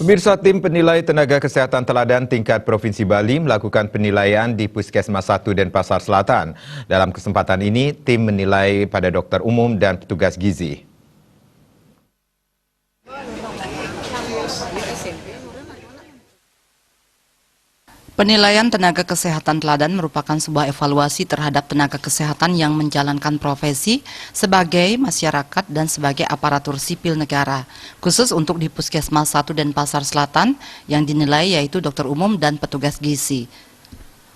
Pemirsa, tim penilai tenaga kesehatan teladan tingkat Provinsi Bali melakukan penilaian di Puskesmas 1 Denpasar Selatan. Dalam kesempatan ini, tim menilai pada dokter umum dan petugas gizi. Penilaian tenaga kesehatan teladan merupakan sebuah evaluasi terhadap tenaga kesehatan yang menjalankan profesi sebagai masyarakat dan sebagai aparatur sipil negara, khusus untuk di Puskesmas 1 Denpasar Selatan yang dinilai yaitu dokter umum dan petugas gizi.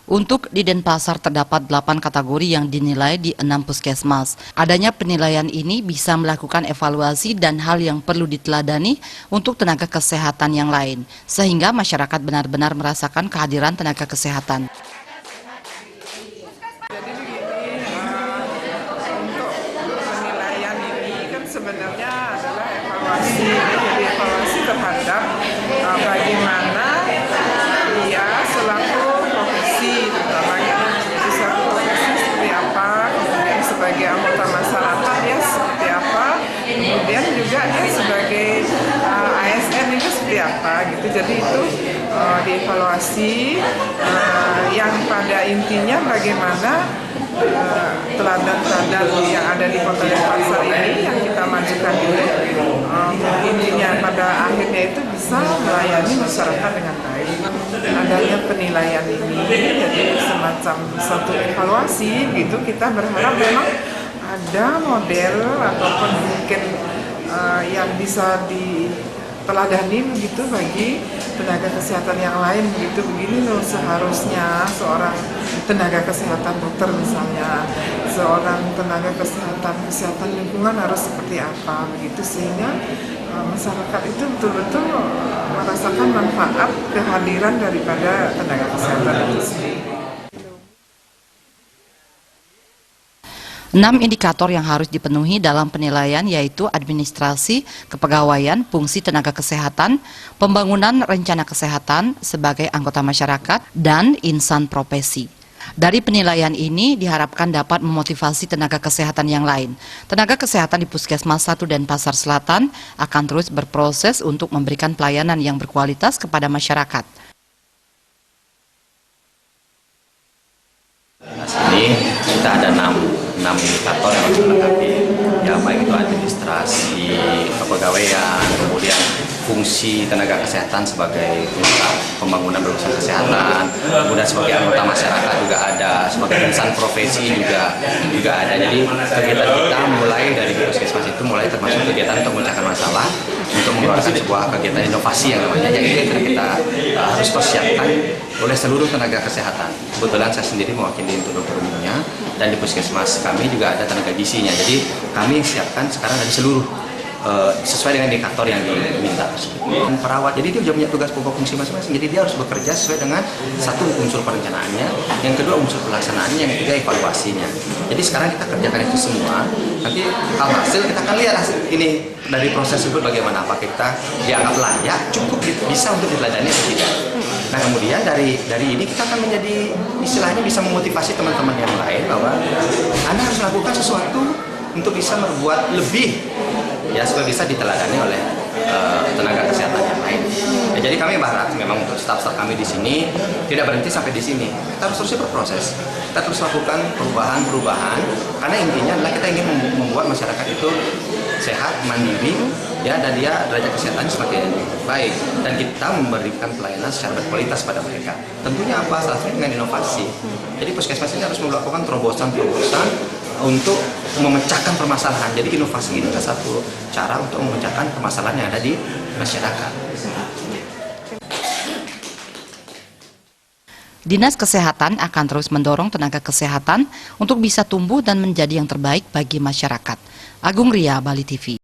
Untuk di Denpasar terdapat 8 kategori yang dinilai di 6 puskesmas. Adanya penilaian ini bisa melakukan evaluasi dan hal yang perlu diteladani untuk tenaga kesehatan yang lain, sehingga masyarakat benar-benar merasakan kehadiran tenaga kesehatan. Jadi begini, untuk penilaian ini kan sebenarnya adalah evaluasi, jadi evaluasi terhadap bagaimana dia selaku profesi, terutamanya menjadi satu profesi seperti apa, kemudian sebagai anggota masyarakat dia seperti apa, kemudian juga dia sebagai ASN itu seperti apa gitu. Jadi itu dievaluasi yang pada intinya bagaimana teladan-teladan yang ada di Kota Denpasar ini yang kita majukan ini intinya pada akhirnya itu bisa melayani masyarakat dengan baik. Adanya penilaian ini jadi semacam satu evaluasi gitu, kita berharap memang ada model ataupun mungkin yang bisa diteladani begitu bagi tenaga kesehatan yang lain begitu. Begini loh seharusnya seorang tenaga kesehatan dokter misalnya, seorang tenaga kesehatan lingkungan harus seperti apa begitu, sehingga masyarakat itu betul-betul merasakan manfaat kehadiran daripada tenaga kesehatan itu sendiri. 6 indikator yang harus dipenuhi dalam penilaian yaitu administrasi, kepegawaian, fungsi tenaga kesehatan, pembangunan rencana kesehatan sebagai anggota masyarakat, dan insan profesi. Dari penilaian ini diharapkan dapat memotivasi tenaga kesehatan yang lain. Tenaga kesehatan di Puskesmas 1 Denpasar Selatan akan terus berproses untuk memberikan pelayanan yang berkualitas kepada masyarakat. Ini kita ada 6 indikator yang harus dilengkapi, ya baik itu administrasi, kepegawaian, kemudian fungsi tenaga kesehatan sebagai pembangunan berurusan kesehatan, kemudian sebagai anggota masyarakat juga ada, sebagai insan profesi juga ada. Jadi kegiatan kita mulai dari puskesmas itu mulai termasuk kegiatan untuk memecahkan masalah, untuk mengeluarkan sebuah kegiatan inovasi yang namanya, jadi kita harus persiapkan oleh seluruh tenaga kesehatan. Kebetulan saya sendiri mewakili untuk dokter umumnya, dan di puskesmas kami juga ada tenaga gizinya. Jadi kami siapkan sekarang dari seluruh sesuai dengan indikator yang diminta. Perawat, jadi dia sudah punya tugas pokok fungsi masing-masing. Jadi dia harus bekerja sesuai dengan satu unsur perencanaannya, yang kedua unsur pelaksanaannya, yang ketiga evaluasinya. Jadi sekarang kita kerjakan itu semua. Nanti hasil kita akan lihat ini dari proses itu bagaimana, apa kita dianggap layak, cukup bisa untuk diteladani atau tidak. Nah kemudian dari ini kita akan menjadi istilahnya bisa memotivasi teman-teman yang lain bahwa Anda harus melakukan sesuatu untuk bisa berbuat lebih, ya supaya bisa diteladani oleh tenaga kesehatan yang lain. Ya, jadi kami berharap memang untuk staf-staf kami di sini tidak berhenti sampai di sini. Kita harus terus berproses. Kita terus lakukan perubahan, karena intinya adalah kita ingin membuat masyarakat itu sehat, mandiri, ya, dan dia derajat kesehatan semakin baik, dan kita memberikan pelayanan secara berkualitas pada mereka. Tentunya apa? Salah satunya dengan inovasi. Jadi puskesmas ini harus melakukan terobosan untuk memecahkan permasalahan. Jadi inovasi ini adalah satu cara untuk memecahkan permasalahan yang ada di masyarakat. Dinas Kesehatan akan terus mendorong tenaga kesehatan untuk bisa tumbuh dan menjadi yang terbaik bagi masyarakat. Agung Ria, Bali TV.